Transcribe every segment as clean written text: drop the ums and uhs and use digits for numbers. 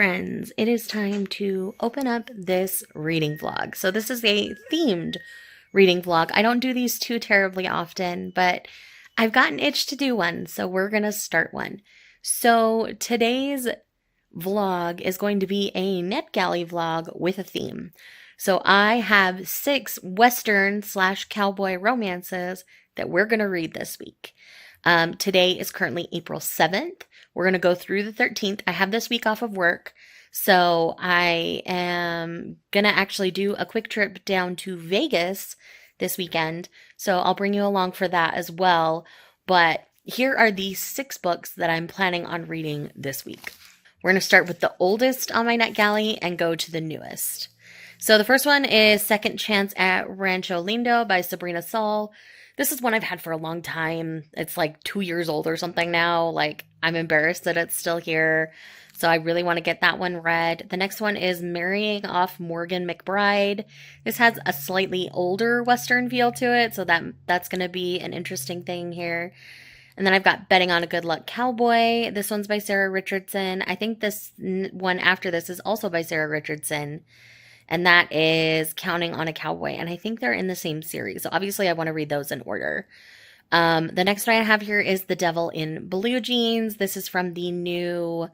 friends, it is time to open up this reading vlog. So this is a themed reading vlog. I don't do these too terribly often, but I've got an itch to do one, so we're gonna start one. So today's vlog is going to be a Netgalley vlog with a theme. So I have 6 Western/cowboy romances that we're gonna read this week. Today is currently April 7th. We're going to go through the 13th. I have this week off of work, so I am going to actually do a quick trip down to Vegas this weekend, so I'll bring you along for that as well. But here are the 6 books that I'm planning on reading this week. We're going to start with the oldest on my Netgalley and go to the newest. So the first one is Second Chance at Rancho Lindo by Sabrina Saul. This is one I've had for a long time. It's like 2 years old or something now. Like, I'm embarrassed that it's still here. So I really want to get that one read. The next one is Marrying Off Morgan McBride. This has a slightly older Western feel to it, so that's going to be an interesting thing here. And then I've got Betting on a Good Luck Cowboy. This one's by Sarah Richardson. I think this one after this is also by Sarah Richardson. And that is Counting on a Cowboy. And I think they're in the same series. So obviously I want to read those in order. The next one I have here is The Devil in Blue Jeans. This is from the new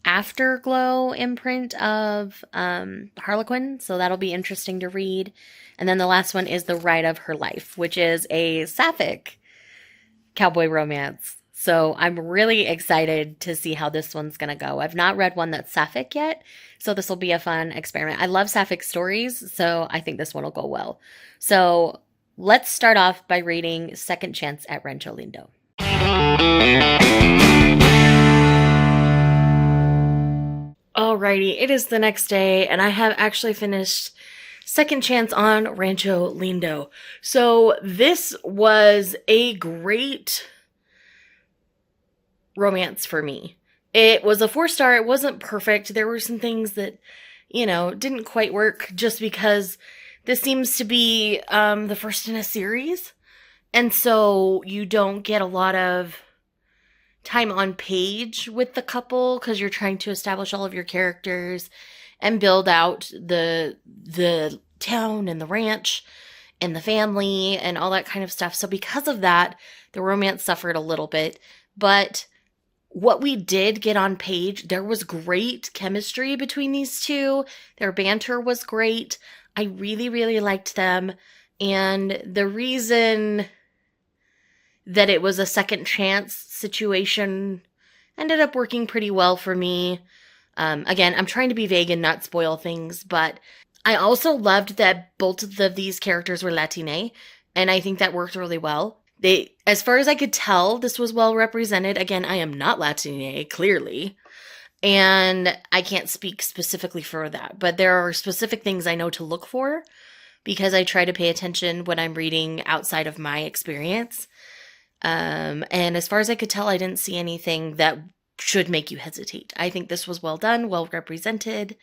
Afterglow imprint of Harlequin. So that'll be interesting to read. And then the last one is The Ride of Her Life, which is a sapphic cowboy romance. So I'm really excited to see how this one's going to go. I've not read one that's sapphic yet, so this will be a fun experiment. I love sapphic stories, so I think this one will go well. So let's start off by reading Second Chance at Rancho Lindo. Alrighty, it is the next day, and I have actually finished Second Chance on Rancho Lindo. So this was a great romance for me. It was a 4-star. It wasn't perfect. There were some things that, didn't quite work just because this seems to be the first in a series. And so you don't get a lot of time on page with the couple because you're trying to establish all of your characters and build out the town and the ranch and the family and all that kind of stuff. So because of that, the romance suffered a little bit. But what we did get on page, there was great chemistry between these two. Their banter was great. I really, really liked them. And the reason that it was a second chance situation ended up working pretty well for me. Again, I'm trying to be vague and not spoil things, but I also loved that both of these characters were Latine, and I think that worked really well. As far as I could tell, this was well represented. Again, I am not Latine, clearly, and I can't speak specifically for that, but there are specific things I know to look for because I try to pay attention when I'm reading outside of my experience. And as far as I could tell, I didn't see anything that should make you hesitate. I think this was well done, well represented,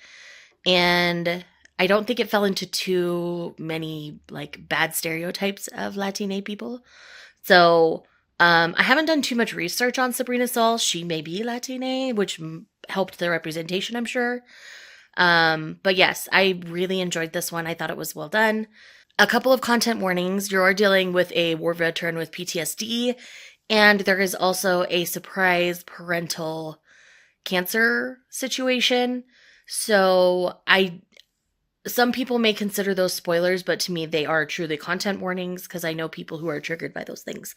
and I don't think it fell into too many bad stereotypes of Latine people. So I haven't done too much research on Sabrina Saul. She may be Latine, which helped the representation, I'm sure. But yes, I really enjoyed this one. I thought it was well done. A couple of content warnings. You're dealing with a war veteran with PTSD, and there is also a surprise parental cancer situation. So some people may consider those spoilers, but to me, they are truly content warnings because I know people who are triggered by those things.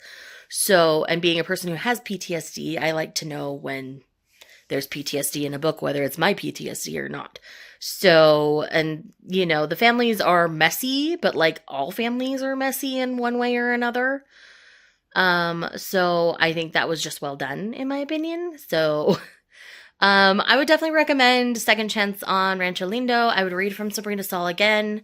So, and being a person who has PTSD, I like to know when there's PTSD in a book, whether it's my PTSD or not. So, and the families are messy, but all families are messy in one way or another. So I think that was just well done in my opinion. So I would definitely recommend Second Chance on Rancho Lindo. I would read from Sabrina Saul again.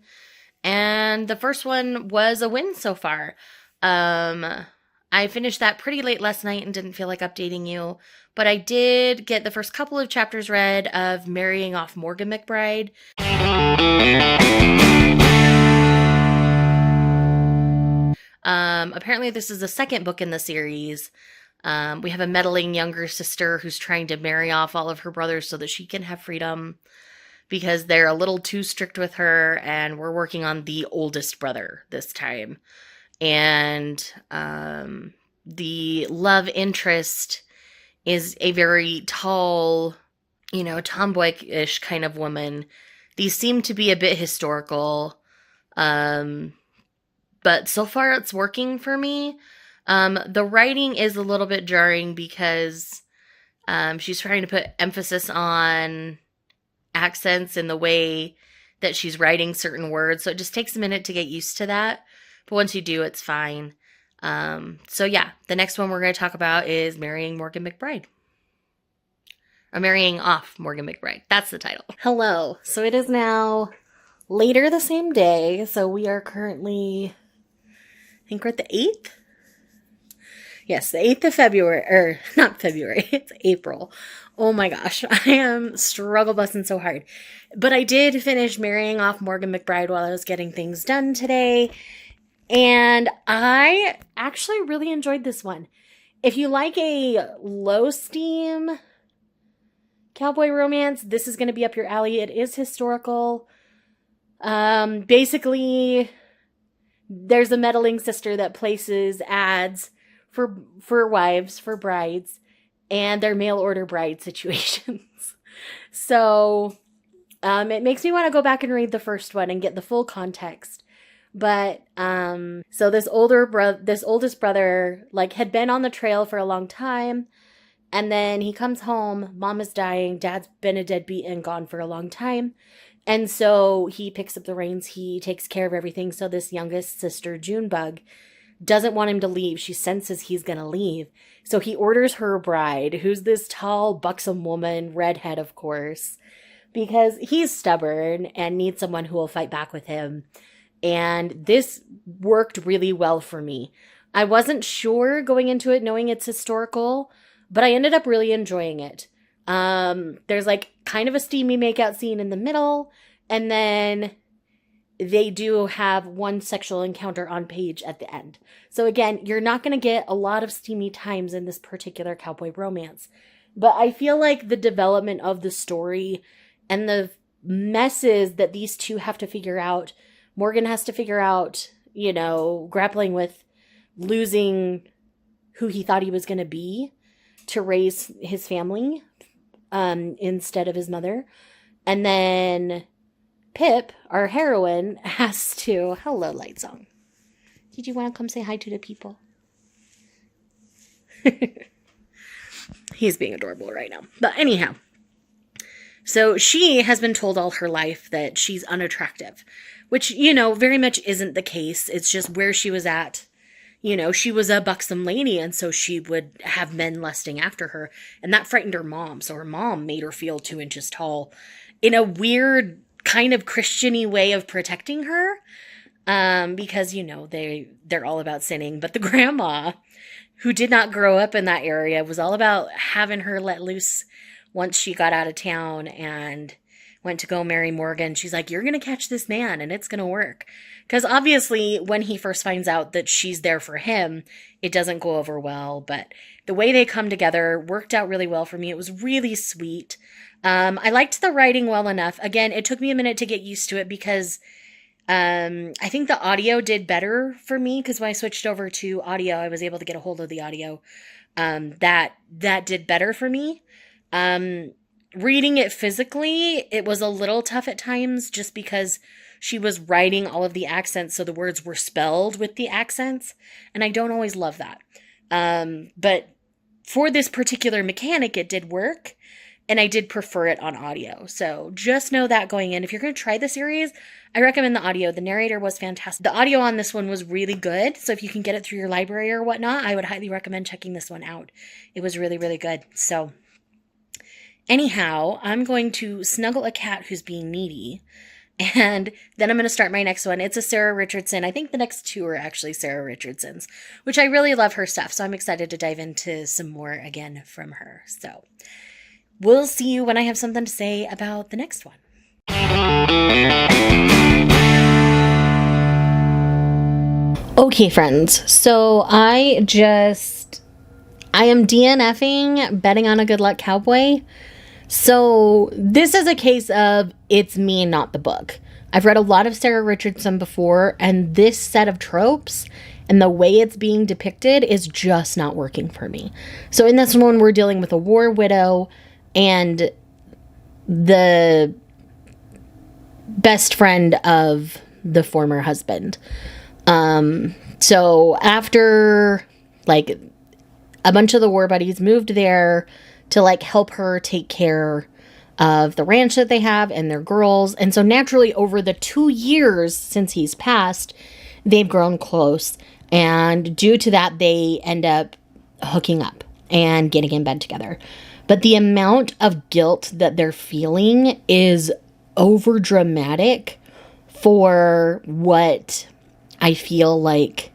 And the first one was a win so far. I finished that pretty late last night and didn't feel like updating you. But I did get the first couple of chapters read of Marrying Off Morgan McBride. Apparently this is the second book in the series. We have a meddling younger sister who's trying to marry off all of her brothers so that she can have freedom because they're a little too strict with her, and we're working on the oldest brother this time. And the love interest is a very tall, tomboyish kind of woman. These seem to be a bit historical, but so far it's working for me. The writing is a little bit jarring because she's trying to put emphasis on accents in the way that she's writing certain words, so it just takes a minute to get used to that. But once you do, it's fine. So yeah, the next one we're going to talk about is Marrying Morgan McBride. Or Marrying Off Morgan McBride. That's the title. Hello. So it is now later the same day. So we are currently, I think we're at the 8th? Yes, the 8th of February, or not February, it's April. Oh my gosh, I am struggle busting so hard. But I did finish Marrying Off Morgan McBride while I was getting things done today. And I actually really enjoyed this one. If you like a low steam cowboy romance, this is going to be up your alley. It is historical. Basically, there's a meddling sister that places ads for wives, for brides, and their mail order bride situations. So, it makes me want to go back and read the first one and get the full context. But, so this oldest brother, had been on the trail for a long time, and then he comes home, mom is dying, dad's been a deadbeat and gone for a long time, and so he picks up the reins, he takes care of everything, so this youngest sister, Junebug, doesn't want him to leave. She senses he's gonna leave, so he orders her bride, who's this tall, buxom woman, redhead, of course, because he's stubborn and needs someone who will fight back with him. And this worked really well for me. I wasn't sure going into it knowing it's historical, but I ended up really enjoying it. There's kind of a steamy makeout scene in the middle, and then they do have one sexual encounter on page at the end. So again, you're not going to get a lot of steamy times in this particular cowboy romance. But I feel like the development of the story and the messes that these two have to figure out, Morgan has to figure out, grappling with losing who he thought he was going to be to raise his family instead of his mother. And then Pip, our heroine, has to... Hello, Light Song. Did you want to come say hi to the people? He's being adorable right now. But anyhow, so she has been told all her life that she's unattractive, which, very much isn't the case. It's just where she was at. She was a buxom lady, and so she would have men lusting after her, and that frightened her mom. So her mom made her feel 2 inches tall in a weird kind of Christian-y way of protecting her, because, they're all about sinning. But the grandma, who did not grow up in that area, was all about having her let loose once she got out of town and went to go marry Morgan. She's like, you're going to catch this man and it's going to work. Because obviously when he first finds out that she's there for him, it doesn't go over well. But the way they come together worked out really well for me. It was really sweet. I liked the writing well enough. Again, it took me a minute to get used to it because I think the audio did better for me, because when I switched over to audio, I was able to get a hold of the audio. That did better for me. Reading it physically, it was a little tough at times just because she was writing all of the accents, so the words were spelled with the accents, and I don't always love that. But for this particular mechanic, it did work, and I did prefer it on audio. So just know that going in. If you're going to try the series, I recommend the audio. The narrator was fantastic. The audio on this one was really good, so if you can get it through your library or whatnot, I would highly recommend checking this one out. It was really, really good. So anyhow, I'm going to snuggle a cat who's being needy, and then I'm going to start my next one. It's a Sarah Richardson. I think the next two are actually Sarah Richardson's, which I really love her stuff, so I'm excited to dive into some more again from her. So we'll see you when I have something to say about the next one. Okay, friends. So I I am DNFing Betting on a Good Luck Cowboy. So this is a case of it's me, not the book. I've read a lot of Sarah Richardson before, and this set of tropes and the way it's being depicted is just not working for me. So in this one, we're dealing with a war widow and the best friend of the former husband. So after, like, a bunch of the war buddies moved there to, like, help her take care of the ranch that they have and their girls. And so naturally, over the 2 years since he's passed, they've grown close. And due to that, they end up hooking up and getting in bed together. But the amount of guilt that they're feeling is over dramatic for what I feel like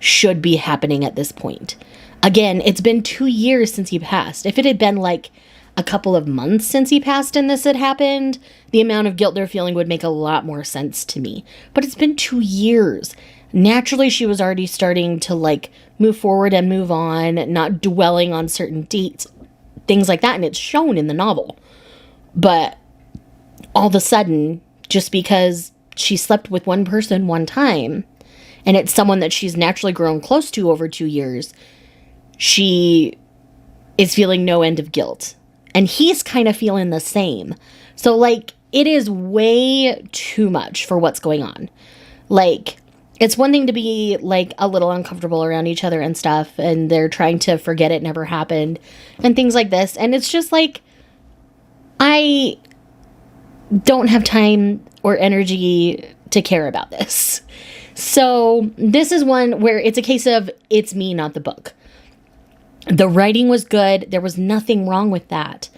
should be happening at this point. Again, it's been 2 years since he passed. If it had been like a couple of months since he passed and this had happened, the amount of guilt they're feeling would make a lot more sense to me. But it's been 2 years. Naturally, she was already starting to, like, move forward and move on, not dwelling on certain dates, things like that, and it's shown in the novel. But all of a sudden, just because she slept with one person one time, and it's someone that she's naturally grown close to over 2 years, she is feeling no end of guilt. And he's kind of feeling the same. So, like, it is way too much for what's going on. Like, it's one thing to be, like, a little uncomfortable around each other and stuff, and they're trying to forget it never happened, and things like this. And it's just like, I don't have time or energy to care about this. So this is one where it's a case of it's me, not the book. The writing was good. There was nothing wrong with that.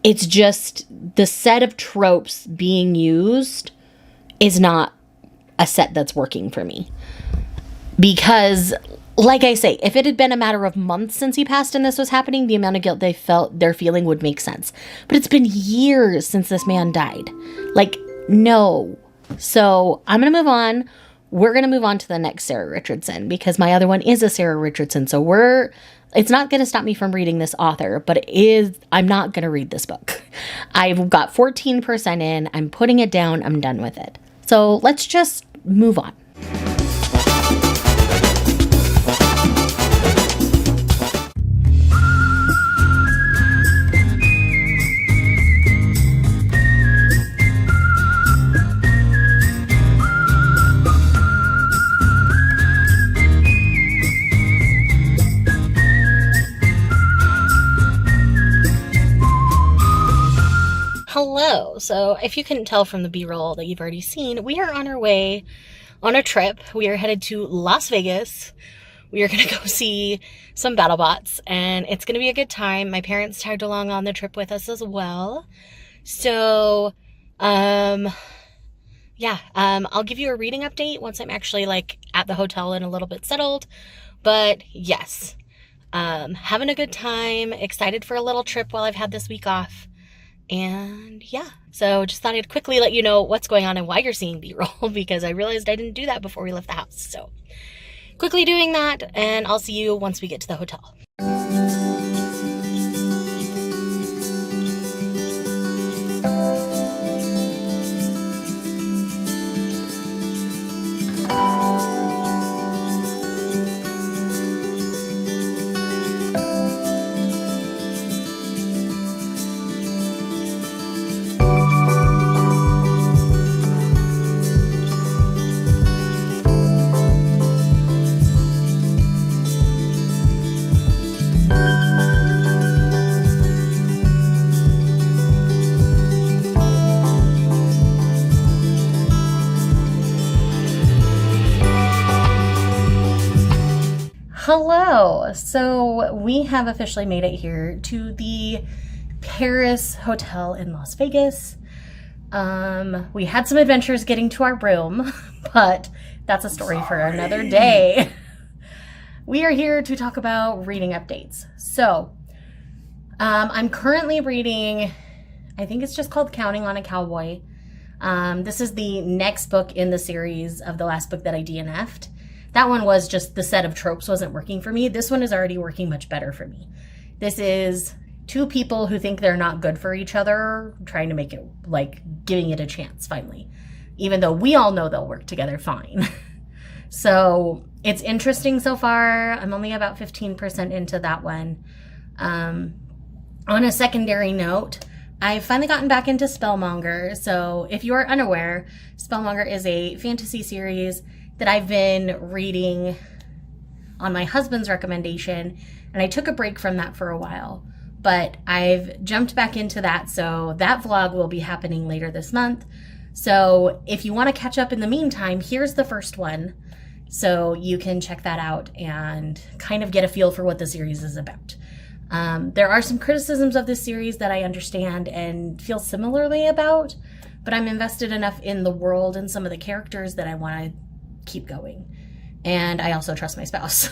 It's just the set of tropes being used is not a set that's working for me. Because, like I say, if it had been a matter of months since he passed and this was happening, the amount of guilt they're feeling would make sense. But it's been years since this man died. Like, no. So I'm going to move on. We're going to move on to the next Sarah Richardson because my other one is a Sarah Richardson. So it's not going to stop me from reading this author, but I'm not going to read this book. I've got 14% in. I'm putting it down. I'm done with it. So let's just move on. Hello. So if you couldn't tell from the B-roll that you've already seen, we are on our way on a trip. We are headed to Las Vegas. We are going to go see some Battlebots, and it's going to be a good time. My parents tagged along on the trip with us as well. So, I'll give you a reading update once I'm actually, like, at the hotel and a little bit settled. But yes, having a good time, excited for a little trip while I've had this week off. And yeah, so just thought I'd quickly let you know what's going on and why you're seeing B-roll because I realized I didn't do that before we left the house. So quickly doing that, and I'll see you once we get to the hotel. Hello. So we have officially made it here to the Paris Hotel in Las Vegas. We had some adventures getting to our room, but that's a story for another day. We are here to talk about reading updates. So I'm currently reading, I think it's just called Counting on a Cowboy. This is the next book in the series of the last book that I DNF'd. That one was just the set of tropes wasn't working for me. This one is already working much better for me. This is two people who think they're not good for each other, trying to make it, like, giving it a chance finally, even though we all know they'll work together fine. So it's interesting so far. I'm only about 15% into that one. On a secondary note, I've finally gotten back into Spellmonger. So if you are unaware, Spellmonger is a fantasy series that I've been reading on my husband's recommendation, and I took a break from that for a while, but I've jumped back into that. So that vlog will be happening later this month. So if you want to catch up in the meantime, here's the first one. So you can check that out and kind of get a feel for what the series is about. There are some criticisms of this series that I understand and feel similarly about, but I'm invested enough in the world and some of the characters that I want to keep going. And I also trust my spouse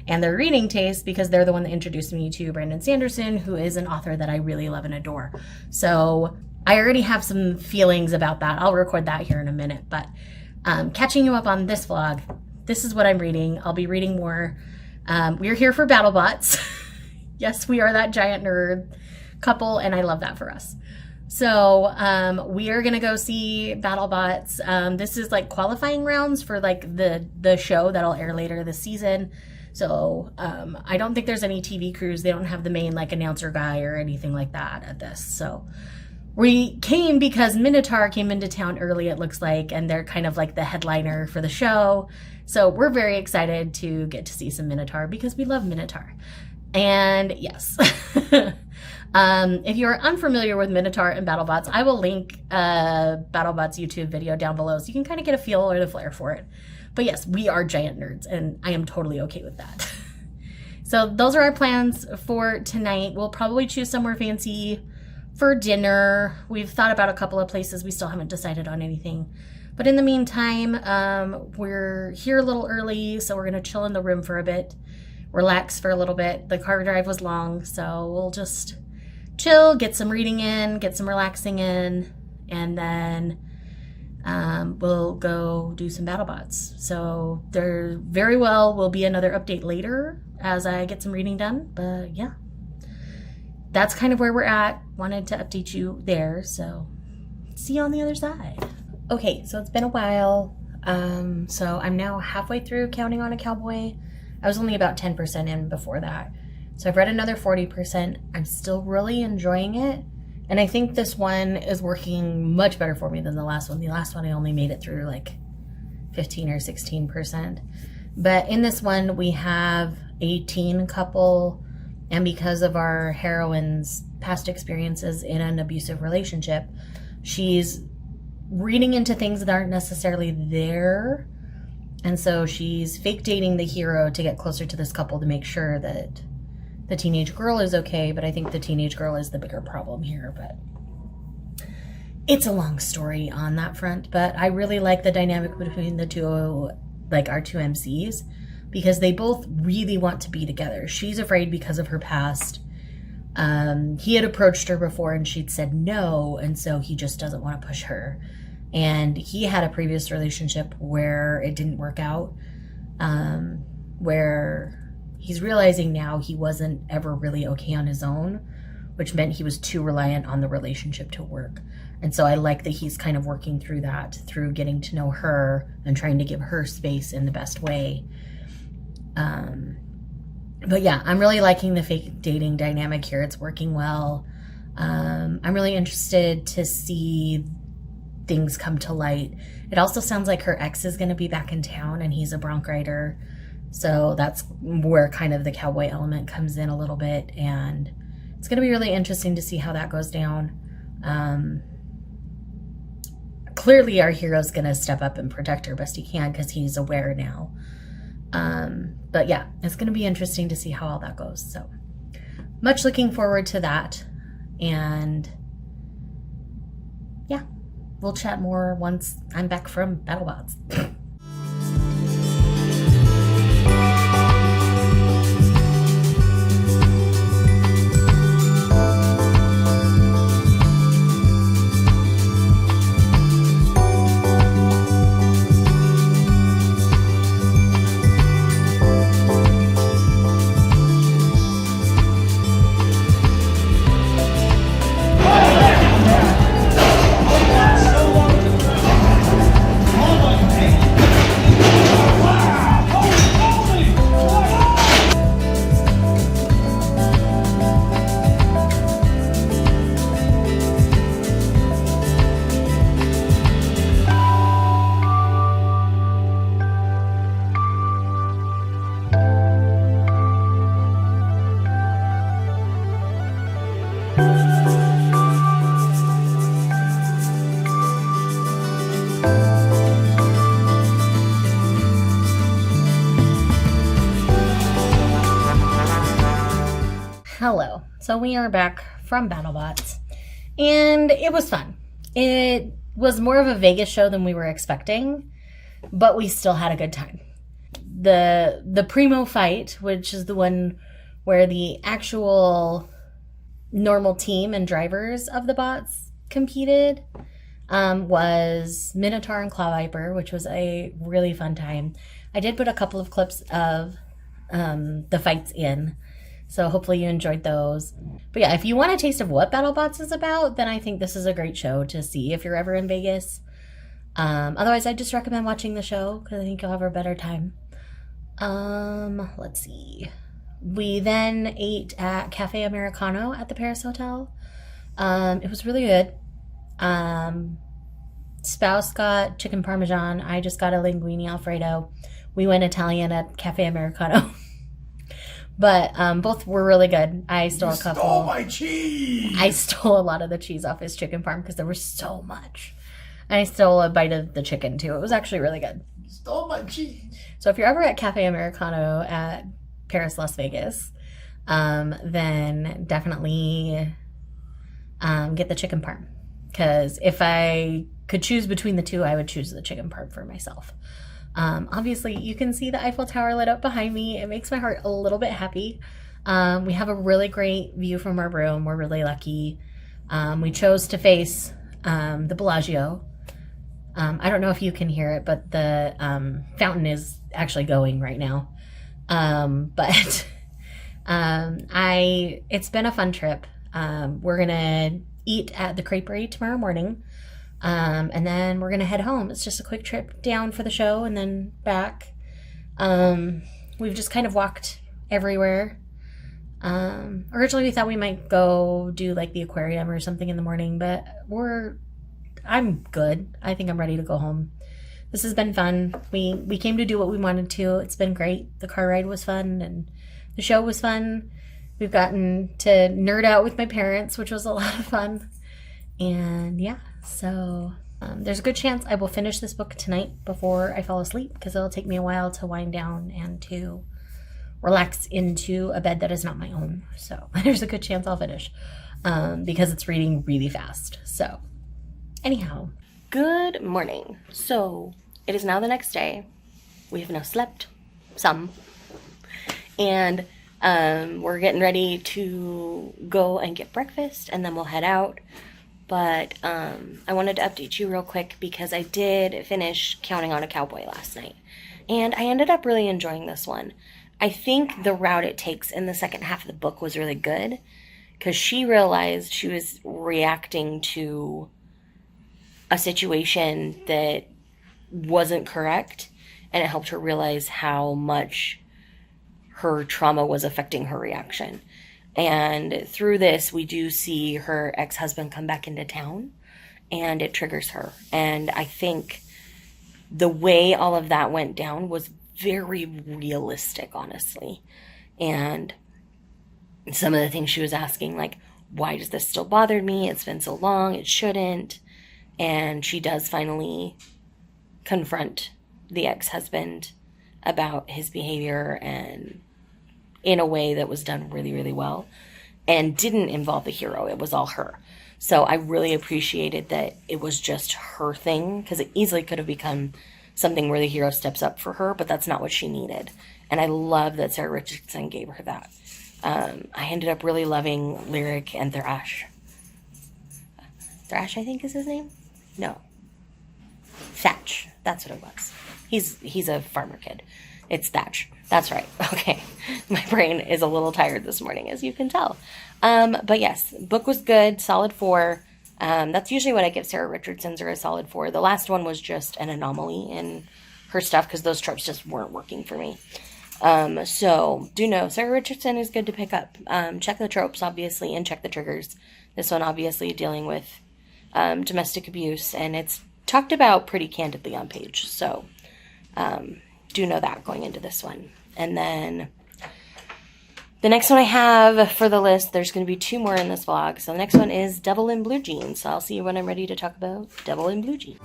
and their reading taste, because they're the one that introduced me to Brandon Sanderson, who is an author that I really love and adore. So I already have some feelings about that. I'll record that here in a minute, but catching you up on this vlog, this is what I'm reading. I'll be reading more. We're here for Battlebots. Yes, we are that giant nerd couple, and I love that for us. So we are gonna go see Battlebots. This is like qualifying rounds for like the show that'll air later this season. So I don't think there's any TV crews. They don't have the main like announcer guy or anything like that at this. So we came because Minotaur came into town early, it looks like, and they're kind of like the headliner for the show. So we're very excited to get to see some Minotaur because we love Minotaur. And yes, if you are unfamiliar with Minotaur and Battlebots, I will link Battlebots YouTube video down below so you can kind of get a feel or the flair for it. But yes, we are giant nerds, and I am totally okay with that. So those are our plans for tonight. We'll probably choose somewhere fancy for dinner. We've thought about a couple of places. We still haven't decided on anything. But in the meantime, we're here a little early, so we're going to chill in the room for a bit, relax for a little bit. The car drive was long, so we'll just chill, get some reading in, get some relaxing in, and then we'll go do some Battlebots. So there very well will be another update later as I get some reading done. But yeah, that's kind of where we're at. Wanted to update you there. So see you on the other side. Okay, so it's been a while. So I'm now halfway through Counting on a Cowboy. I was only about 10% in before that. So I've read another 40%. I'm still really enjoying it. And I think this one is working much better for me than the last one. The last one I only made it through like 15 or 16%. But in this one we have a teen couple, and because of our heroine's past experiences in an abusive relationship, she's reading into things that aren't necessarily there. And so she's fake dating the hero to get closer to this couple to make sure that the teenage girl is okay, but I think the teenage girl is the bigger problem here. But it's a long story on that front, but I really like the dynamic between the two, like our two MCs, because they both really want to be together. She's afraid because of her past. He had approached her before and she'd said no, and so he just doesn't want to push her. And he had a previous relationship where it didn't work out, where he's realizing now he wasn't ever really okay on his own, which meant he was too reliant on the relationship to work. And so I like that he's kind of working through that, through getting to know her and trying to give her space in the best way. But yeah, I'm really liking the fake dating dynamic here. It's working well. I'm really interested to see things come to light. It also sounds like her ex is going to be back in town and he's a bronc rider. So that's where kind of the cowboy element comes in a little bit. And it's going to be really interesting to see how that goes down. Clearly our hero's going to step up and protect her best he can because he's aware now. But yeah, it's going to be interesting to see how all that goes. So much looking forward to that. And yeah, we'll chat more once I'm back from Battlebots. So we are back from Battlebots, and it was fun. It was more of a Vegas show than we were expecting, but we still had a good time. The primo fight, which is the one where the actual normal team and drivers of the bots competed, was Minotaur and Claw Viper, which was a really fun time. I did put a couple of clips of the fights in, so hopefully you enjoyed those. But yeah, if you want a taste of what BattleBots is about, then I think this is a great show to see if you're ever in Vegas. Otherwise, I just recommend watching the show because I think you'll have a better time. Let's see. We then ate at Cafe Americano at the Paris Hotel. It was really good. Spouse got chicken parmesan. I just got a linguine alfredo. We went Italian at Cafe Americano. But both were really good. I stole a couple. Stole my cheese! I stole a lot of the cheese off his chicken parm because there was so much. I stole a bite of the chicken too. It was actually really good. Stole my cheese! So if you're ever at Cafe Americano at Paris, Las Vegas, then definitely get the chicken parm. Because if I could choose between the two, I would choose the chicken parm for myself. Obviously, you can see the Eiffel Tower lit up behind me. It makes my heart a little bit happy. We have a really great view from our room. We're really lucky. We chose to face the Bellagio. I don't know if you can hear it, but the fountain is actually going right now. But it's been a fun trip. We're going to eat at the Creperie tomorrow morning. And then we're going to head home. It's just a quick trip down for the show and then back. We've just kind of walked everywhere. Originally we thought we might go do like the aquarium or something in the morning, but I'm good. I think I'm ready to go home. This has been fun. We came to do what we wanted to. It's been great. The car ride was fun and the show was fun. We've gotten to nerd out with my parents, which was a lot of fun. And yeah, so there's a good chance I will finish this book tonight before I fall asleep because it'll take me a while to wind down and to relax into a bed that is not my own. So there's a good chance I'll finish because it's reading really fast. So anyhow. Good morning. So it is now the next day. We have now slept some. And we're getting ready to go and get breakfast and then we'll head out. But I wanted to update you real quick because I did finish Counting on a Cowboy last night. And I ended up really enjoying this one. I think the route it takes in the second half of the book was really good because she realized she was reacting to a situation that wasn't correct, and it helped her realize how much her trauma was affecting her reaction. And through this, we do see her ex-husband come back into town, and it triggers her. And I think the way all of that went down was very realistic, honestly. And some of the things she was asking, like, why does this still bother me? It's been so long, it shouldn't. And she does finally confront the ex-husband about his behavior and in a way that was done really, really well and didn't involve the hero. It was all her. So I really appreciated that it was just her thing because it easily could have become something where the hero steps up for her, but that's not what she needed. And I love that Sarah Richardson gave her that. I ended up really loving Lyric and Thrash. Thrash, I think is his name? No. Thatch. That's what it was. He's a farmer kid. It's Thatch. That's right. Okay. My brain is a little tired this morning, as you can tell. But yes, book was good. Solid 4. That's usually what I give Sarah Richardson's, or a solid 4. The last one was just an anomaly in her stuff because those tropes just weren't working for me. So do know Sarah Richardson is good to pick up. Check the tropes, obviously, and check the triggers. This one, obviously, dealing with domestic abuse, and it's talked about pretty candidly on page. So do know that going into this one. And then the next one I have for the list, there's going to be 2 more in this vlog. So the next one is Devil in Blue Jeans. So I'll see you when I'm ready to talk about Devil in Blue Jeans.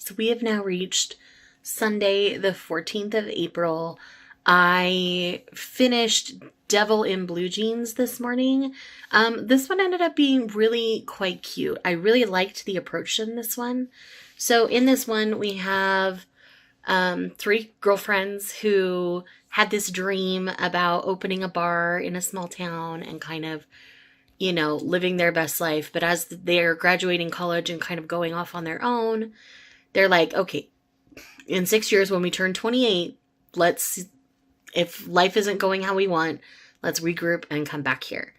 So we have now reached Sunday, the 14th of April. I finished Devil in Blue Jeans this morning. This one ended up being really quite cute. I really liked the approach in this one. So in this one, we have 3 girlfriends who had this dream about opening a bar in a small town and kind of, you know, living their best life. But as they're graduating college and kind of going off on their own, they're like, okay, in 6 years when we turn 28, if life isn't going how we want, let's regroup and come back here.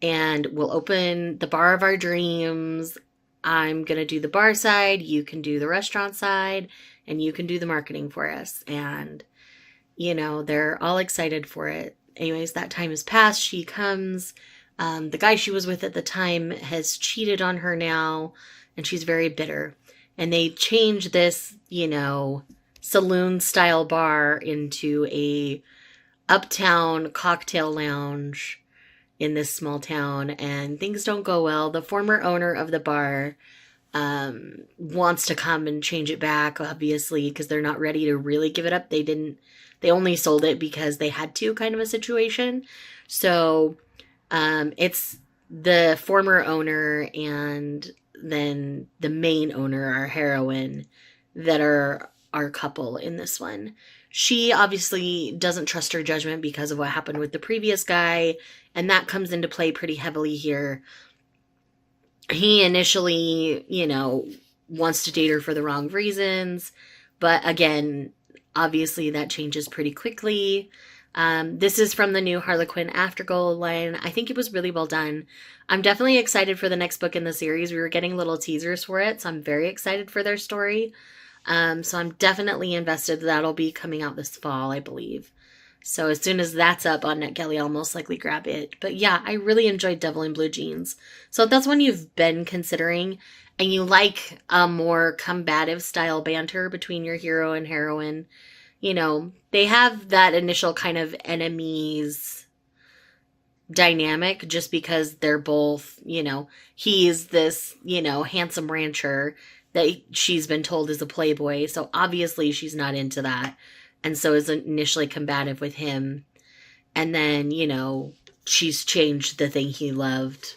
And we'll open the bar of our dreams. I'm going to do the bar side. You can do the restaurant side. And you can do the marketing for us. And, you know, they're all excited for it. Anyways, that time has passed. She comes. The guy she was with at the time has cheated on her now. And she's very bitter. And they change this, you know, saloon-style bar into a uptown cocktail lounge in this small town. And things don't go well. The former owner of the bar wants to come and change it back, obviously, because they're not ready to really give it up. They only sold it because they had to, kind of a situation. So, it's the former owner and then the main owner, our heroine, that are our couple in this one. She obviously doesn't trust her judgment because of what happened with the previous guy, and that comes into play pretty heavily here. He initially, you know, wants to date her for the wrong reasons. But again, obviously that changes pretty quickly. This is from the new Harlequin Afterglow line. I think it was really well done. I'm definitely excited for the next book in the series. We were getting little teasers for it, so I'm very excited for their story. So I'm definitely invested. That'll be coming out this fall, I believe. So as soon as that's up on Netgalley, I'll most likely grab it. But yeah, I really enjoyed Devil in Blue Jeans. So if that's one you've been considering and you like a more combative style banter between your hero and heroine, you know, they have that initial kind of enemies dynamic just because they're both, you know, he's this, you know, handsome rancher that she's been told is a playboy. So obviously she's not into that. And so is initially combative with him. And then, you know, she's changed the thing he loved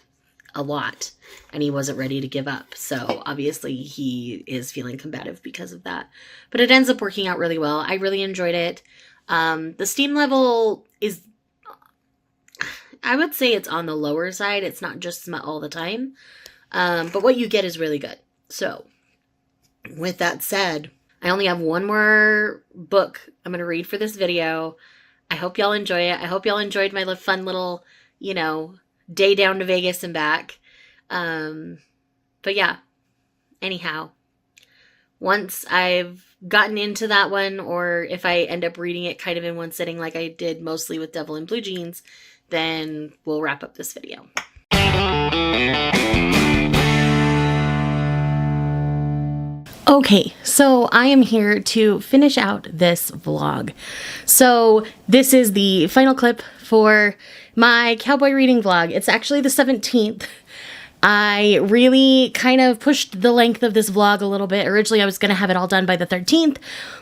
a lot. And he wasn't ready to give up. So obviously he is feeling combative because of that. But it ends up working out really well. I really enjoyed it. The steam level is, I would say it's on the lower side. It's not just smut all the time. But what you get is really good. So with that said, I only have one more book I'm going to read for this video. I hope y'all enjoy it. I hope y'all enjoyed my fun little, you know, day down to Vegas and back. But yeah, anyhow, once I've gotten into that one, or if I end up reading it kind of in one sitting like I did mostly with Devil in Blue Jeans, then we'll wrap up this video. Okay, so I am here to finish out this vlog. So this is the final clip for my Cowboy reading vlog. It's actually the 17th. I really kind of pushed the length of this vlog a little bit. Originally, I was going to have it all done by the 13th,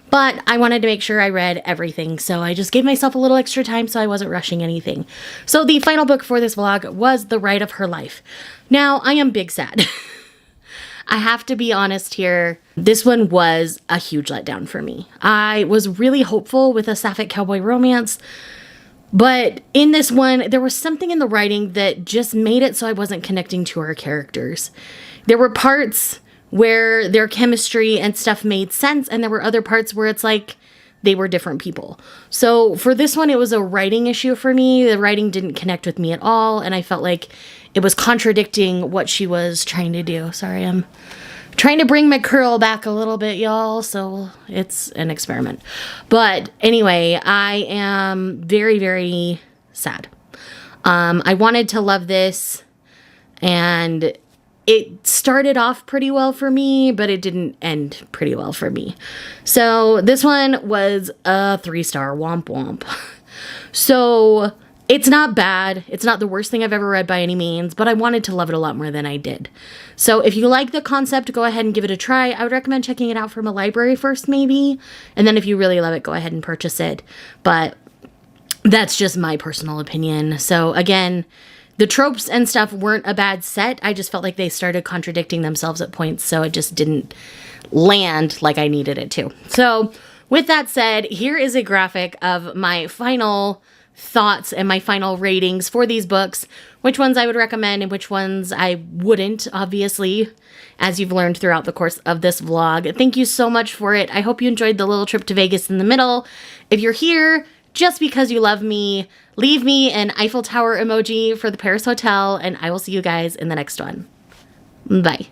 but I wanted to make sure I read everything. So I just gave myself a little extra time so I wasn't rushing anything. So the final book for this vlog was The Ride of Her Life. Now, I am big sad. I have to be honest here. This one was a huge letdown for me. I was really hopeful with a sapphic cowboy romance, but in this one, there was something in the writing that just made it so I wasn't connecting to our characters. There were parts where their chemistry and stuff made sense, and there were other parts where it's like they were different people. So for this one, it was a writing issue for me. The writing didn't connect with me at all, and I felt like it was contradicting what she was trying to do. Sorry, I'm trying to bring my curl back a little bit, y'all, so it's an experiment. But anyway, I am very, very sad. I wanted to love this, and it started off pretty well for me, but it didn't end pretty well for me. So this one was a 3-star, womp womp. So It's not bad. It's not the worst thing I've ever read by any means, but I wanted to love it a lot more than I did. So if you like the concept, go ahead and give it a try. I would recommend checking it out from a library first, maybe. And then if you really love it, go ahead and purchase it. But that's just my personal opinion. So again, the tropes and stuff weren't a bad set. I just felt like they started contradicting themselves at points, so it just didn't land like I needed it to. So with that said, here is a graphic of my final thoughts and my final ratings for these books, which ones I would recommend and which ones I wouldn't, obviously, as you've learned throughout the course of this vlog. Thank you so much for it. I hope you enjoyed the little trip to Vegas in the middle. If you're here just because you love me, leave me an Eiffel Tower emoji for the Paris Hotel, and I will see you guys in the next one. Bye.